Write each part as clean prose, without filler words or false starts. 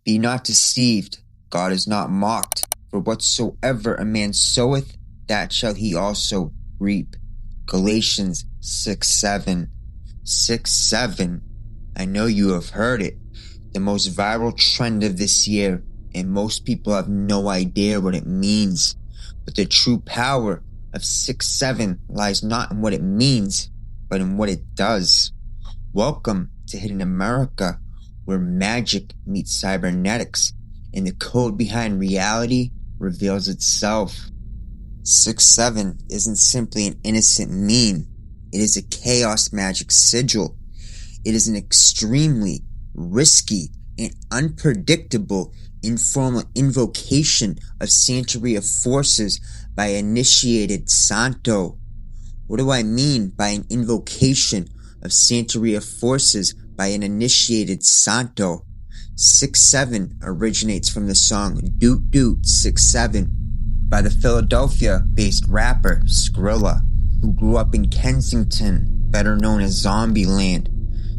Be not deceived, God is not mocked. For whatsoever a man soweth, that shall he also reap. Galatians 6:7. 6:7. I know you have heard it. The most viral trend of this year, and most people have no idea what it means. But the true power of 6:7 lies not in what it means, but in what it does. Welcome to Hidden America, where magic meets cybernetics, and the code behind reality reveals itself. 6:7 isn't simply an innocent meme. It is a chaos magic sigil. It is an extremely risky and unpredictable informal invocation of Santeria forces by initiated Santo. What do I mean by an invocation of Santeria forces by an initiated Santo? 6:7 originates from the song Doot Doot 6:7 by the Philadelphia-based rapper Skrilla, who grew up in Kensington, better known as Zombieland.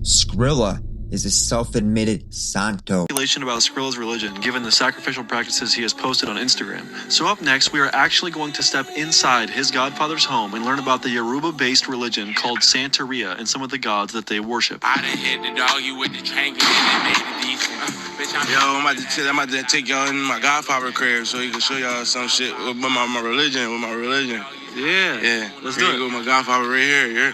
Skrilla is a self-admitted Santo. Speculation about Skrilla's religion, given the sacrificial practices he has posted on Instagram. So up next, we are actually going to step inside his godfather's home and learn about the Yoruba-based religion called Santeria and some of the gods that they worship. I done hit the dog you with the triangle and made it decent. Yo, I'm about to take y'all in my godfather crib so he can show y'all some shit with my religion. Yeah. Let's do it. With my godfather right here. Yeah.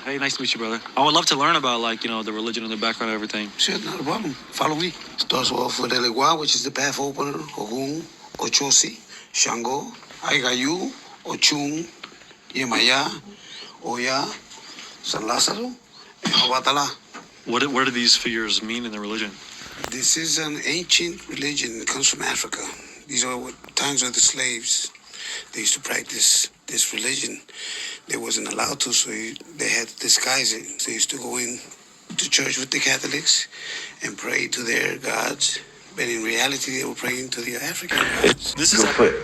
Hey, nice to meet you, brother. I would love to learn about, the religion and the background and everything. Shit, not a problem. Follow me. Starts off with Elegua, which is the path opener, Ogun, Ochosi, Shango, Aigayu, Ochun, Yemaya, Oya, San Lázaro, and Obatala. What do these figures mean in the religion? This is an ancient religion. It comes from Africa. These are times of the slaves. They used to practice this religion. They wasn't allowed to, so they had to disguise it. So they used to go in to church with the Catholics and pray to their gods, but in reality, they were praying to the African gods.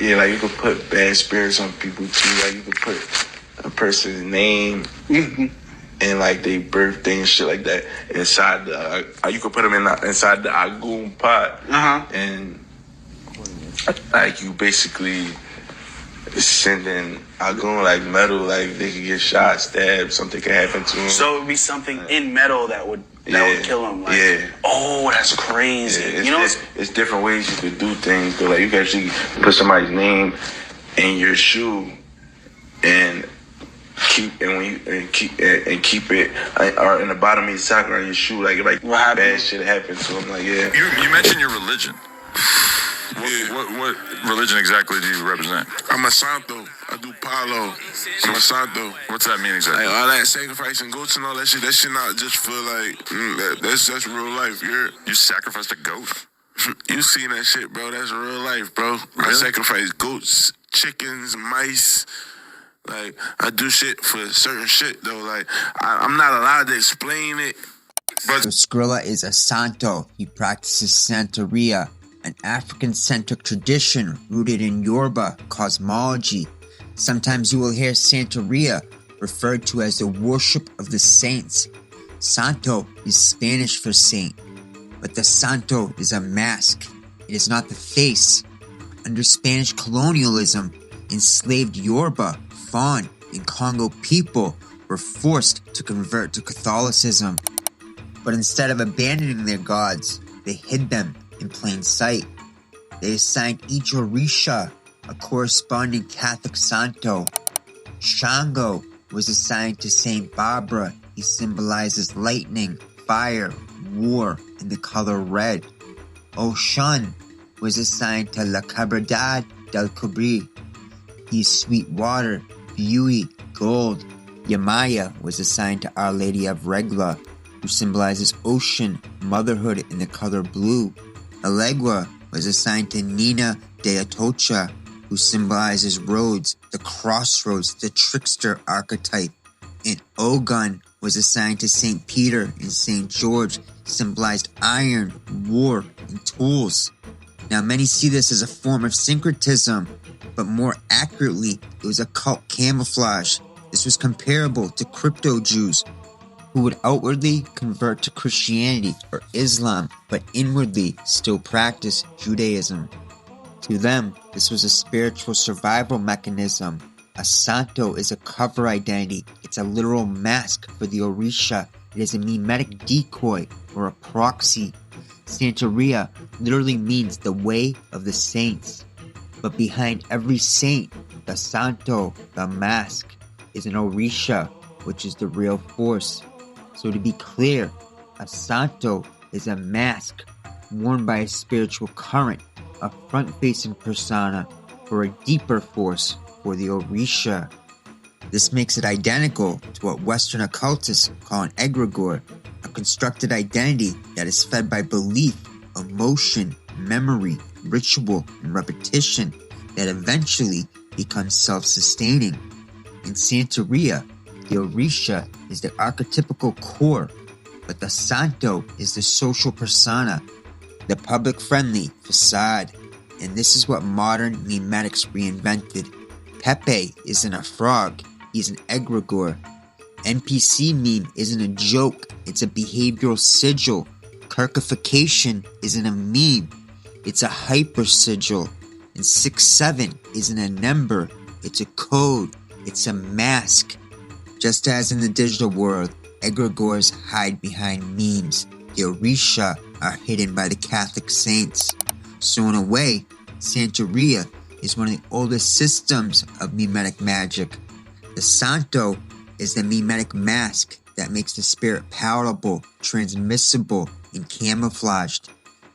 You could put bad spirits on people too. Like you could put a person's name and they birthday and shit like that inside the. You could put them inside the agun pot, and you basically sending agun metal, they could get shot, stabbed, something could happen to them. So it would be something in metal that would kill them. Oh, that's crazy. Yeah, it's different ways you could do things. Though. You can actually put somebody's name in your shoe and keep it, or in the bottom of your sock or in your shoe, bad shit happens to them. You mentioned your religion. What religion exactly do you represent? I'm a Santo. I do Palo. I'm a Santo. What's that mean exactly? All that sacrificing goats and all that shit not just for that's real life. You sacrificed a goat? You seen that shit, bro. That's real life, bro. Really? I sacrifice goats, chickens, mice. I do shit for certain shit, though. I'm not allowed to explain it. But so Skrilla is a Santo. He practices Santeria, an African-centric tradition rooted in Yoruba cosmology. Sometimes you will hear Santeria referred to as the worship of the saints. Santo is Spanish for saint, but the Santo is a mask. It is not the face. Under Spanish colonialism, enslaved Yoruba, Fon, and Congo people were forced to convert to Catholicism. But instead of abandoning their gods, they hid them in plain sight. They assigned each Orisha a corresponding Catholic Santo. Shango was assigned to Saint Barbara. He symbolizes lightning, fire, war, and the color red. Oshun was assigned to La Cabridad del Cobri. He is sweet water, beauty, gold. Yamaya was assigned to Our Lady of Regla, who symbolizes ocean, motherhood, in the color blue. Alegua was assigned to Nina de Atocha, who symbolizes roads, the crossroads, the trickster archetype. And Ogun was assigned to St. Peter and St. George, symbolized iron, war, and tools. Now, many see this as a form of syncretism, but more accurately, it was occult camouflage. This was comparable to crypto Jews, who who would outwardly convert to Christianity or Islam, but inwardly still practice Judaism. To them, this was a spiritual survival mechanism. A santo is a cover identity. It's a literal mask for the Orisha. It is a memetic decoy or a proxy. Santeria literally means the way of the saints. But behind every saint, the santo, the mask, is an Orisha, which is the real force. So to be clear, a santo is a mask worn by a spiritual current, a front-facing persona for a deeper force for the Orisha. This makes it identical to what Western occultists call an egregor, a constructed identity that is fed by belief, emotion, memory, ritual, and repetition that eventually becomes self-sustaining. In Santeria, the Orisha is the archetypical core, but the santo is the social persona, the public-friendly facade. And this is what modern memetics reinvented. Pepe isn't a frog, he's an egregor. NPC meme isn't a joke, it's a behavioral sigil. Kirkification isn't a meme, it's a hyper sigil. And 6-7 isn't a number, it's a code, it's a mask. Just as in the digital world, egregors hide behind memes, the Orisha are hidden by the Catholic saints. So in a way, Santeria is one of the oldest systems of memetic magic. The santo is the memetic mask that makes the spirit palatable, transmissible, and camouflaged.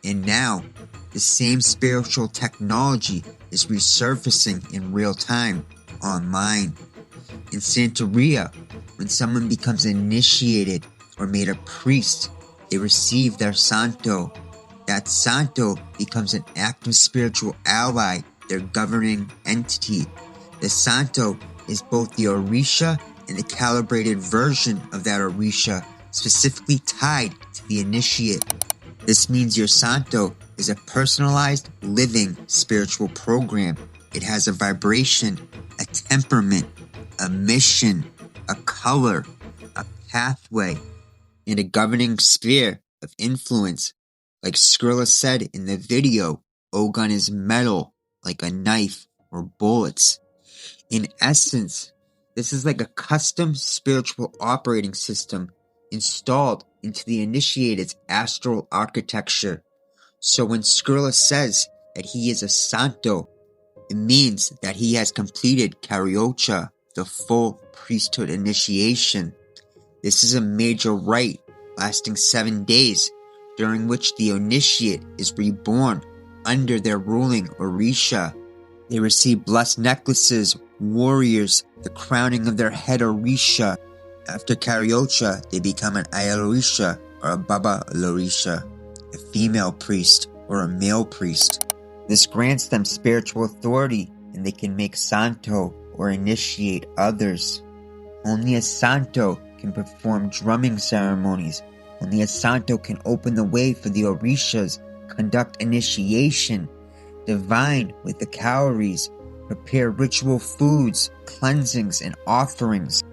And now, the same spiritual technology is resurfacing in real time, online. In Santeria, when someone becomes initiated or made a priest, they receive their santo. That santo becomes an active spiritual ally, their governing entity. The santo is both the Orisha and the calibrated version of that Orisha, specifically tied to the initiate. This means your santo is a personalized, living spiritual program. It has a vibration, a temperament, a mission, a color, a pathway, and a governing sphere of influence. Like Skrilla said in the video, Ogun is metal, like a knife or bullets. In essence, this is like a custom spiritual operating system installed into the initiated's astral architecture. So when Skrilla says that he is a santo, it means that he has completed Karyocha, the full priesthood initiation. This is a major rite lasting 7 days, during which the initiate is reborn under their ruling Orisha. They receive blessed necklaces, warriors, the crowning of their head Orisha. After Karyocha, they become an Orisha or a Baba Orisha, a female priest or a male priest. This grants them spiritual authority, and they can make santo or initiate others. Only a santo can perform drumming ceremonies. Only a santo can open the way for the Orishas, conduct initiation, divine with the cowries, prepare ritual foods, cleansings, and offerings.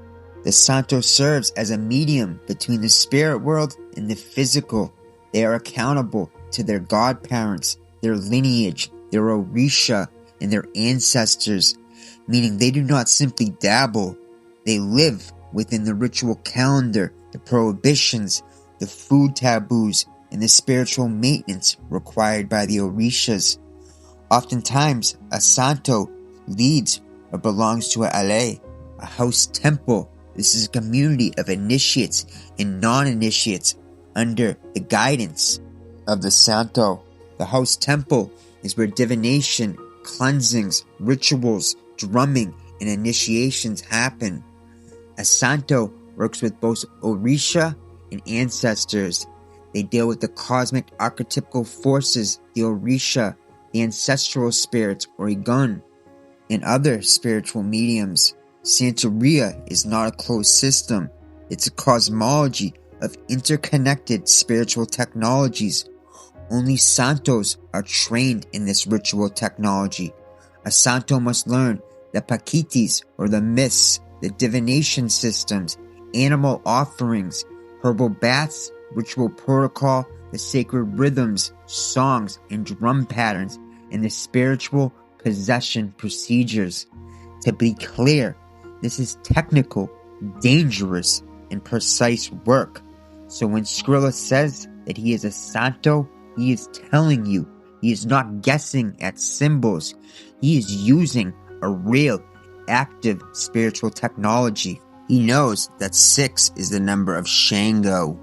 The santo serves as a medium between the spirit world and the physical. They are accountable to their godparents, their lineage, their Orisha, and their ancestors, meaning they do not simply dabble. They live within the ritual calendar, the prohibitions, the food taboos, and the spiritual maintenance required by the Orishas. Oftentimes, a santo leads or belongs to a ale, a house temple. This is a community of initiates and non-initiates under the guidance of the santo. The house temple is where divination, cleansings, rituals, drumming, and initiations happen. A santo works with both Orisha and ancestors. They deal with the cosmic archetypical forces, the Orisha, the ancestral spirits, or Igun, and other spiritual mediums. Santeria is not a closed system. It's a cosmology of interconnected spiritual technologies. Only santos are trained in this ritual technology. A santo must learn the pakitis, or the myths, the divination systems, animal offerings, herbal baths, ritual protocol, the sacred rhythms, songs, and drum patterns, and the spiritual possession procedures. To be clear, this is technical, dangerous, and precise work. So when Skrilla says that he is a Santo, he is telling you he is not guessing at symbols. He is using a real, active spiritual technology. He knows that 6 is the number of Shango.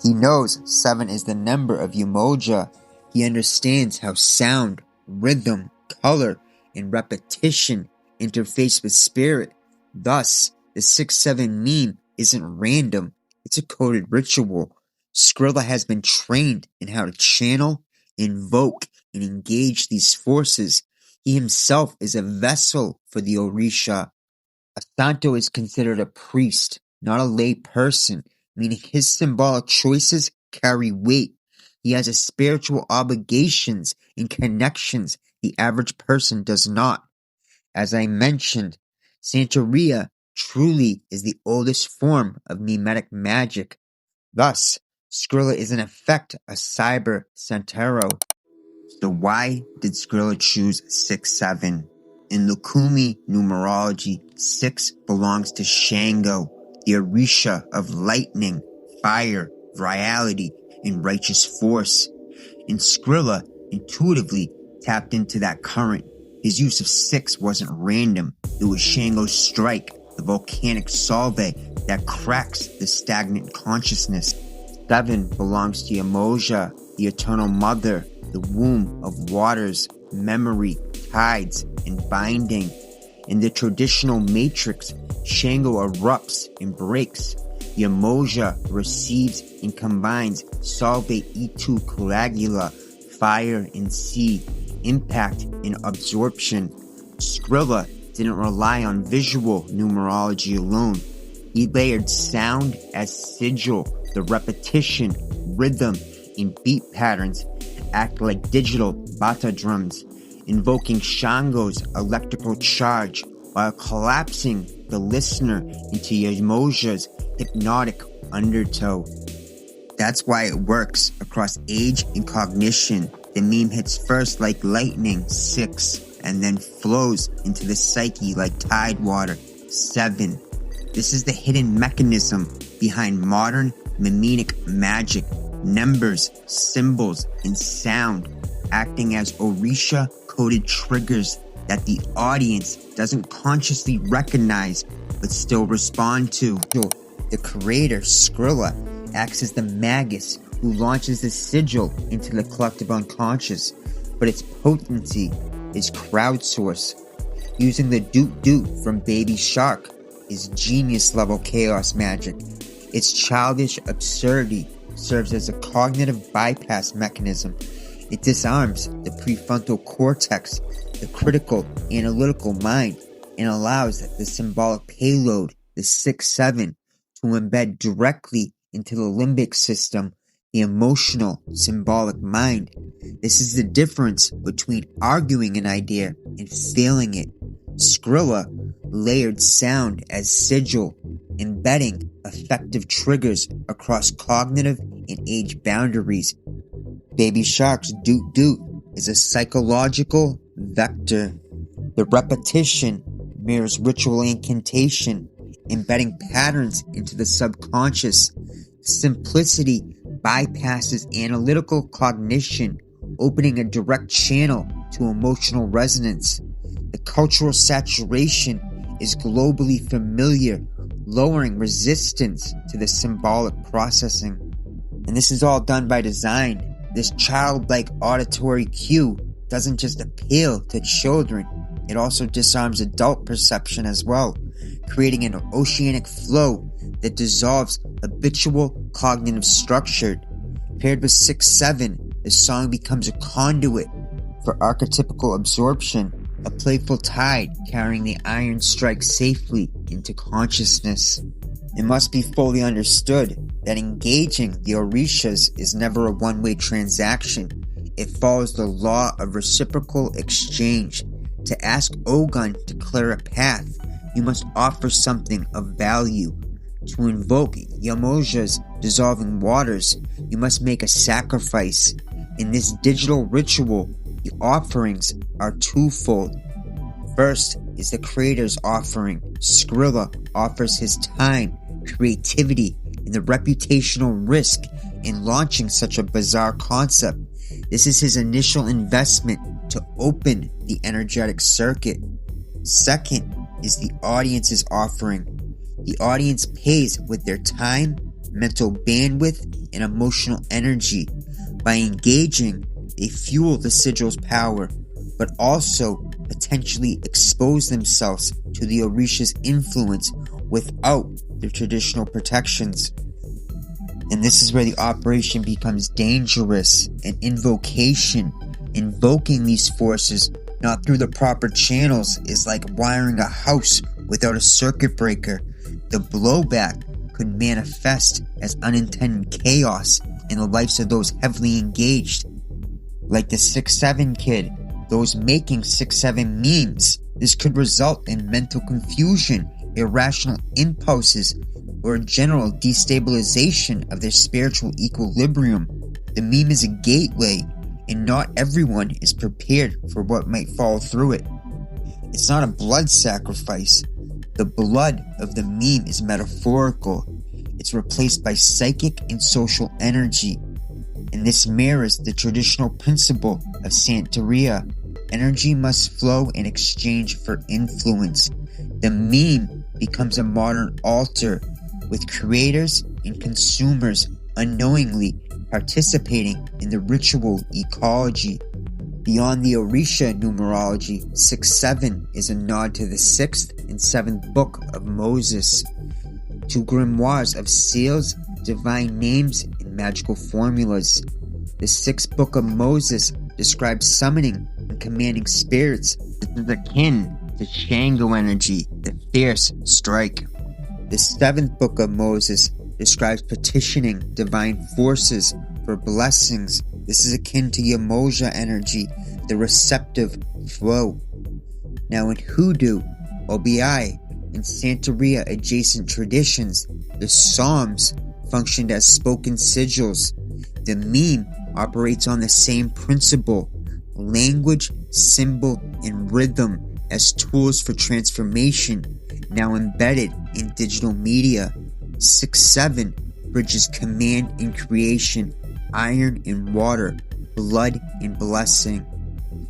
He knows 7 is the number of Umoja. He understands how sound, rhythm, color, and repetition interface with spirit. Thus, the 6-7 meme isn't random. It's a coded ritual. Skrilla has been trained in how to channel, invoke, and engage these forces. He himself is a vessel for the Orisha. A Santo is considered a priest, not a lay person, meaning his symbolic choices carry weight. He has a spiritual obligations and connections the average person does not. As I mentioned, Santeria truly is the oldest form of memetic magic. Thus, Skrilla is in effect a cyber Santero. So why did Skrilla choose 6-7? In Lukumi numerology, 6 belongs to Shango, the Orisha of lightning, fire, vitality, and righteous force. And Skrilla intuitively tapped into that current. His use of 6 wasn't random. It was Shango's strike, the volcanic solve that cracks the stagnant consciousness. 7 belongs to Umoja, the eternal mother, the womb of waters, memory, tides, and binding. In the traditional matrix, Shango erupts and breaks. The Umoja receives and combines solve E2 coagula, fire and sea, impact and absorption. Skrilla didn't rely on visual numerology alone. He layered sound as sigil, the repetition, rhythm, and beat patterns act like digital bata drums, invoking Shango's electrical charge while collapsing the listener into Umoja's hypnotic undertow. That's why it works across age and cognition. The meme hits first like lightning, 6, and then flows into the psyche like tide water, 7. This is the hidden mechanism behind modern memetic magic. Numbers, symbols, and sound acting as Orisha-coded triggers that the audience doesn't consciously recognize but still respond to. The creator, Skrilla, acts as the magus who launches the sigil into the collective unconscious, but its potency is crowdsourced. Using the doot-doot from Baby Shark is genius-level chaos magic. Its childish absurdity serves as a cognitive bypass mechanism. It disarms the prefrontal cortex, the critical analytical mind, and allows the symbolic payload, the 6-7, to embed directly into the limbic system, the emotional symbolic mind. This is the difference between arguing an idea and feeling it. Skrilla layered sound as sigil, embedding effective triggers across cognitive and age boundaries. Baby Shark's doot doot is a psychological vector. The repetition mirrors ritual incantation, embedding patterns into the subconscious. Simplicity bypasses analytical cognition, opening a direct channel to emotional resonance. The cultural saturation is globally familiar, lowering resistance to the symbolic processing. And this is all done by design. This childlike auditory cue doesn't just appeal to children, it also disarms adult perception as well, creating an oceanic flow that dissolves habitual cognitive structure. Paired with 6-7, the song becomes a conduit for archetypical absorption, a playful tide carrying the iron strike safely into consciousness. It must be fully understood that engaging the Orishas is never a one-way transaction. It follows the law of reciprocal exchange. To ask Ogun to clear a path, you must offer something of value. To invoke Umoja's dissolving waters, you must make a sacrifice. In this digital ritual, the offerings are twofold. First is the creator's offering. Skrilla offers his time, creativity, and the reputational risk in launching such a bizarre concept. This is his initial investment to open the energetic circuit. Second is the audience's offering. The audience pays with their time, mental bandwidth, and emotional energy. By engaging, they fuel the sigil's power, but also potentially expose themselves to the Orishas' influence without their traditional protections. And this is where the operation becomes dangerous. An invocation. Invoking these forces not through the proper channels is like wiring a house without a circuit breaker. The blowback could manifest as unintended chaos in the lives of those heavily engaged. Like the 6'7" kid, those making 6'7" memes. This could result in mental confusion, irrational impulses, or a general destabilization of their spiritual equilibrium. The meme is a gateway, and not everyone is prepared for what might fall through it. It's not a blood sacrifice. The blood of the meme is metaphorical. It's replaced by psychic and social energy. And this mirrors the traditional principle of Santeria. Energy must flow in exchange for influence. The meme becomes a modern altar, with creators and consumers unknowingly participating in the ritual ecology. Beyond the Orisha numerology, 6'7" is a nod to the 6th and 7th book of Moses, to grimoires of seals, divine names, and magical formulas. The 6th book of Moses describes summoning and commanding spirits. This is akin to Shango energy, the fierce strike. The 7th book of Moses describes petitioning divine forces for blessings. This is akin to Yamoja energy, the receptive flow. Now in Hoodoo, OBI, and Santeria adjacent traditions, the Psalms functioned as spoken sigils. The meme operates on the same principle: language, symbol, and rhythm as tools for transformation, now embedded in digital media. 6'7" bridges command and creation, iron and water, blood and blessing.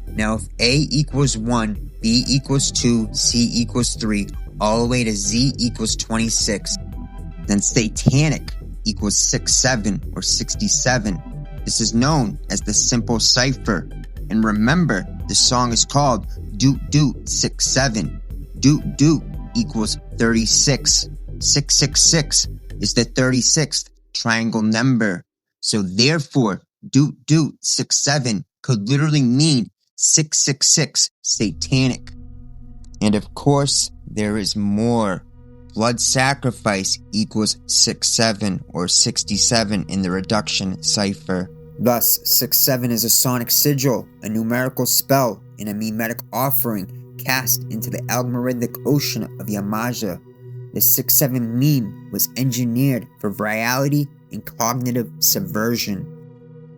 Now if A equals 1, B equals 2, C equals 3, all the way to Z equals 26, then satanic equals 6'7" or 67. This is known as the simple cipher. And remember, the song is called Doot Doot 6'7". Doot Doot equals 36. 666 is the 36th triangle number. So therefore, Doot Doot 6'7" could literally mean 666 satanic. And of course, there is more. Blood sacrifice equals 6'7" or 67 in the reduction cipher. Thus, 6'7" is a sonic sigil, a numerical spell, and a memetic offering cast into the algorithmic ocean of Yamaja. The 6'7" meme was engineered for virality and cognitive subversion.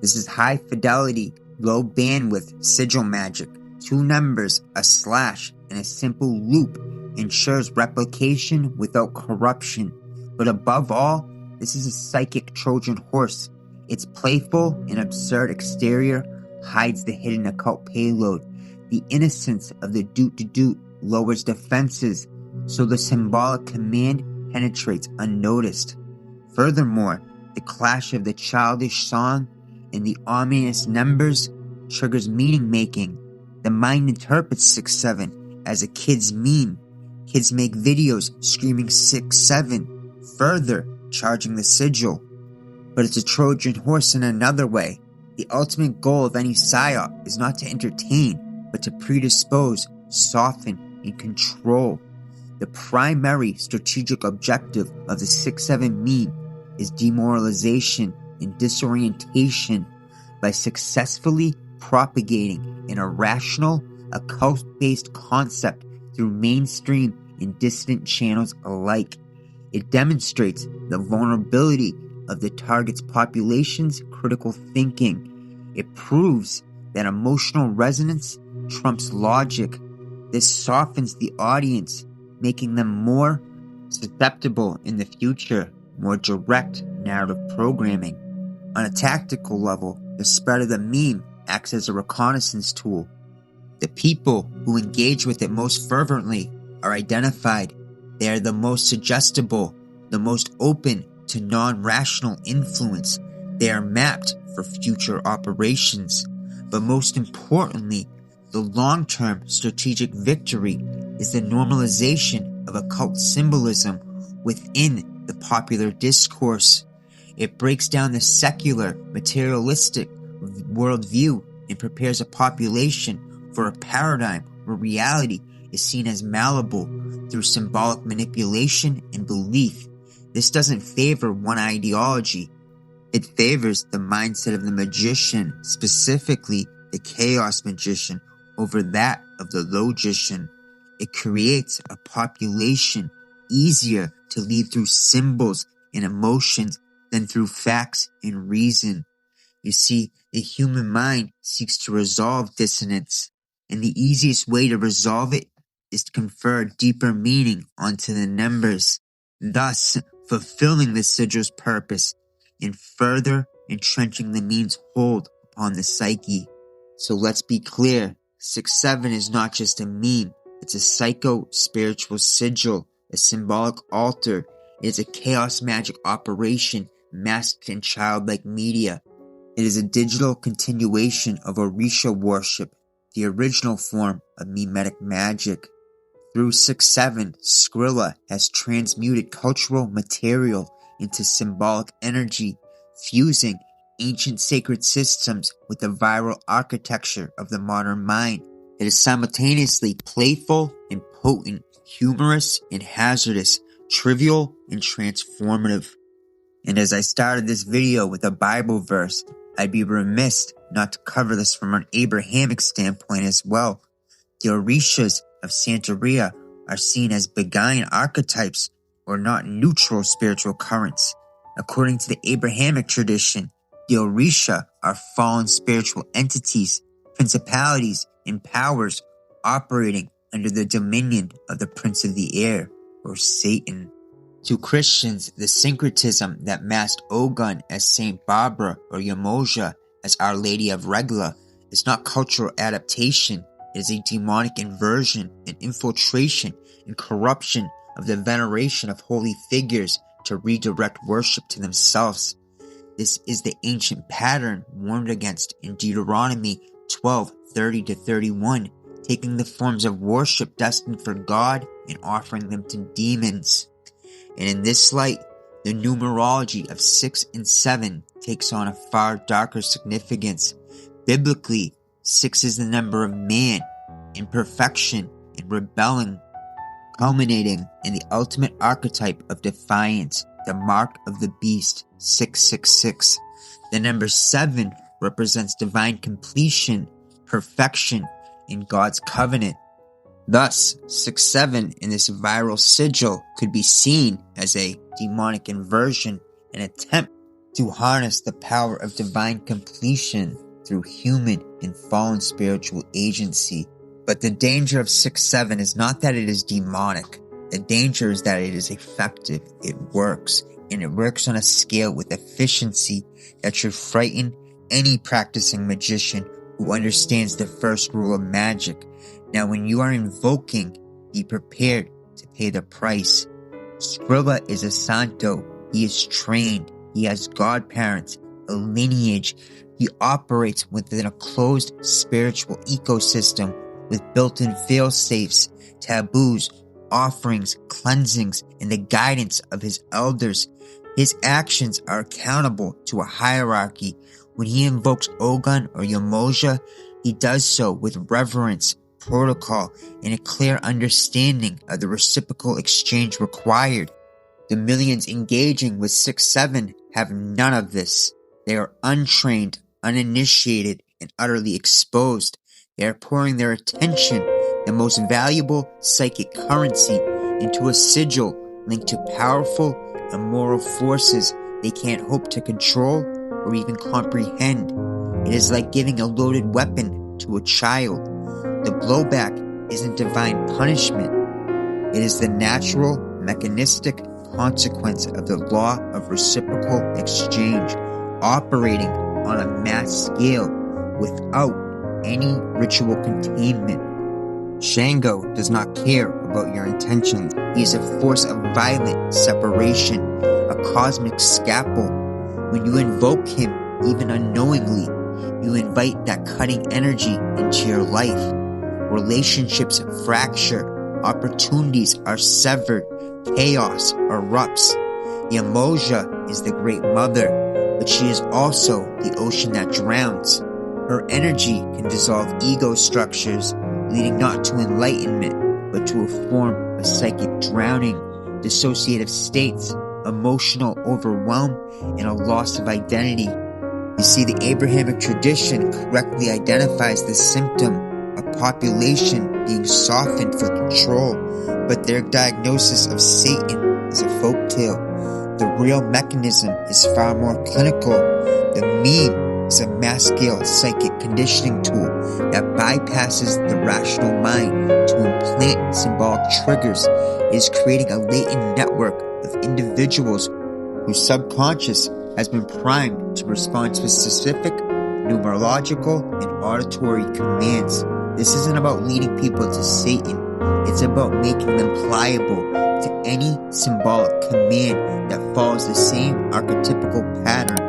This is high fidelity, low bandwidth sigil magic. 2 numbers, a slash, and a simple loop ensures replication without corruption. But above all, this is a psychic Trojan horse. Its playful and absurd exterior hides the hidden occult payload. The innocence of the doot-to-doot lowers defenses, so the symbolic command penetrates unnoticed. Furthermore, the clash of the childish song and the ominous numbers triggers meaning-making. The mind interprets 6'7" as a kid's meme. Kids make videos screaming 6'7", further charging the sigil. But it's a Trojan horse in another way. The ultimate goal of any psyop is not to entertain, but to predispose, soften, and control. The primary strategic objective of the 6'7" meme is demoralization and disorientation by successfully propagating an irrational, occult-based concept through mainstream and dissident channels alike. It demonstrates the vulnerability of the target's population's critical thinking. It proves that emotional resonance trumps logic. This softens the audience, making them more susceptible in the future, more direct narrative programming. On a tactical level, the spread of the meme acts as a reconnaissance tool. The people who engage with it most fervently are identified. They are the most suggestible, the most open to non-rational influence. They are mapped for future operations. But most importantly, the long-term strategic victory is the normalization of occult symbolism within the popular discourse. It breaks down the secular, materialistic worldview and prepares a population for a paradigm where reality is seen as malleable through symbolic manipulation and belief. This doesn't favor one ideology. It favors the mindset of the magician, specifically the chaos magician, over that of the logician. It creates a population easier to lead through symbols and emotions than through facts and reason. You see, the human mind seeks to resolve dissonance, and the easiest way to resolve it is to confer deeper meaning onto the numbers, thus fulfilling the sigil's purpose and further entrenching the meme's hold upon the psyche. So let's be clear, 6-7 is not just a meme, it's a psycho-spiritual sigil, a symbolic altar. It is a chaos magic operation masked in childlike media. It is a digital continuation of Orisha worship, the original form of memetic magic. Through 6-7, Skrilla has transmuted cultural material into symbolic energy, fusing ancient sacred systems with the viral architecture of the modern mind. It is simultaneously playful and potent, humorous and hazardous, trivial and transformative. And as I started this video with a Bible verse, I'd be remiss not to cover this from an Abrahamic standpoint as well. The Orishas of Santeria are seen as benign archetypes or not neutral spiritual currents. According to the Abrahamic tradition, the Orisha are fallen spiritual entities, principalities, and powers operating under the dominion of the Prince of the Air, or Satan. To Christians, the syncretism that masked Ogun as Saint Barbara or Yamoja as Our Lady of Regla is not cultural adaptation. It is a demonic inversion and infiltration and corruption of the veneration of holy figures to redirect worship to themselves. This is the ancient pattern warned against in Deuteronomy 12:30-31, taking the forms of worship destined for God and offering them to demons. And in this light, the numerology of 6 and 7 takes on a far darker significance. Biblically, 6 is the number of man, imperfection, and rebelling, culminating in the ultimate archetype of defiance, the mark of the beast, 666. The number 7 represents divine completion, perfection, in God's covenant. Thus, 6-7 in this viral sigil could be seen as a demonic inversion, an attempt to harness the power of divine completion through human and fallen spiritual agency. But the danger of 6-7 is not that it is demonic. The danger is that it is effective, it works, and it works on a scale with efficiency that should frighten any practicing magician who understands the first rule of magic. Now, when you are invoking, be prepared to pay the price. Skrilla is a santo. He is trained. He has godparents, a lineage. He operates within a closed spiritual ecosystem with built-in fail-safes, taboos, offerings, cleansings, and the guidance of his elders. His actions are accountable to a hierarchy. When he invokes Ogun or Yamoja, he does so with reverence, protocol, and a clear understanding of the reciprocal exchange required. The millions engaging with 6-7 have none of this. They are untrained, uninitiated, and utterly exposed. They are pouring their attention, the most valuable psychic currency, into a sigil linked to powerful immoral forces they can't hope to control or even comprehend. It is like giving a loaded weapon to a child. The blowback isn't divine punishment. It is the natural, mechanistic consequence of the law of reciprocal exchange, operating on a mass scale without any ritual containment. Shango does not care about your intentions. He is a force of violent separation, a cosmic scalpel. When you invoke him, even unknowingly, you invite that cutting energy into your life. Relationships fracture, opportunities are severed, chaos erupts. The Emoja is the great mother, but she is also the ocean that drowns. Her energy can dissolve ego structures, leading not to enlightenment, but to a form of psychic drowning, dissociative states, emotional overwhelm, and a loss of identity. You see, the Abrahamic tradition correctly identifies the symptom, a population being softened for control, but their diagnosis of Satan is a folktale. The real mechanism is far more clinical. The meme is a mass-scale psychic conditioning tool that bypasses the rational mind to implant symbolic triggers. It is creating a latent network of individuals whose subconscious has been primed to respond to specific numerological and auditory commands. This isn't about leading people to Satan. It's about making them pliable to any symbolic command that follows the same archetypical pattern.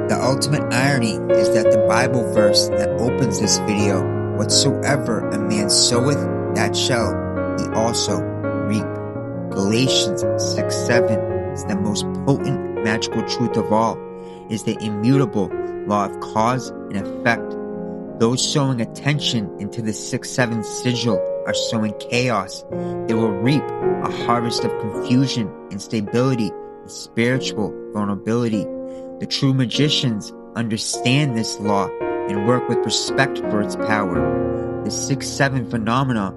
The ultimate irony is that the Bible verse that opens this video, "Whatsoever a man soweth, that shall he also reap." Galatians 6:7 is the most potent magical truth of all. It is the immutable law of cause and effect. Those sowing attention into the 6-7 sigil are sowing chaos. They will reap a harvest of confusion, instability, and spiritual vulnerability. The true magicians understand this law and work with respect for its power. The 6-7 phenomena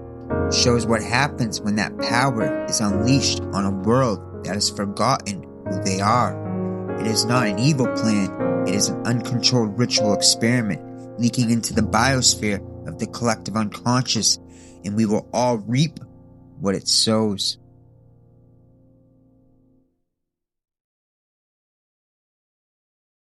shows what happens when that power is unleashed on a world that has forgotten who they are. It is not an evil plan, it is an uncontrolled ritual experiment leaking into the biosphere of the collective unconscious, and we will all reap what it sows.